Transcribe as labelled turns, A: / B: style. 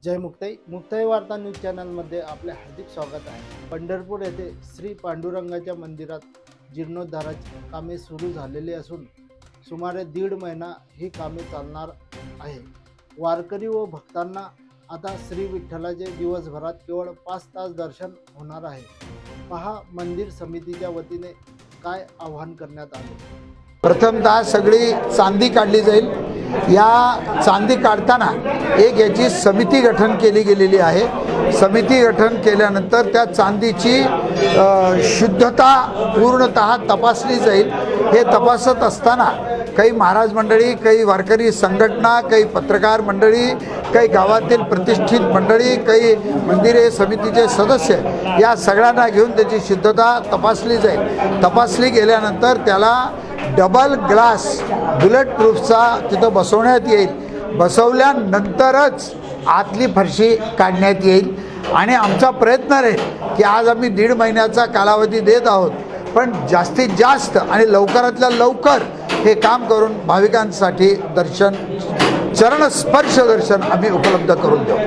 A: जय मुक्ताई वार्ता न्यूज चॅनलमध्ये आपले हार्दिक स्वागत आहे। पंढरपूर येथे श्री पांडुरंगाच्या मंदिरात जीर्णोद्धाराची कामे सुरू झालेली असून सुमारे 1.5 महिना ही कामे चालणार आहे। वारकरी व भक्तांना आता श्री विठ्ठलाचे दिवसभरात केवळ 5 तास दर्शन होणार आहे। पहा मंदिर समितीच्या वतीने काय आवाहन करण्यात आले।
B: प्रथमतः सगळी चांदी काढली जाईल। या चांदी काढताना एक याची समिती गठन केली गेलेली आहे। समिती गठन केल्यानंतर त्या चांदीची शुद्धता पूर्णतः तपासली जाईल। हे तपासत असताना काही महाराज मंडळी, काही वारकरी संघटना, काही पत्रकार मंडळी, काही गावातील प्रतिष्ठित मंडळी, काही मंदिरे समितीचे सदस्य या सगळ्यांना घेऊन त्याची शुद्धता तपासली जाईल। तपासली गेल्यानंतर त्याला डबल ग्लास बुलेट प्रूफचा तिथं बसवण्यात येईल। बसवल्यानंतरच आतली फरशी काढण्यात येईल आणि आमचा प्रयत्न राहील की आज आम्ही 1.5 महिन्याचा कालावधी देत आहोत, पण जास्तीत जास्त आणि लवकरातल्या लवकर हे काम करून भाविकांसाठी दर्शन, चरणस्पर्श दर्शन आम्ही उपलब्ध करून देऊ।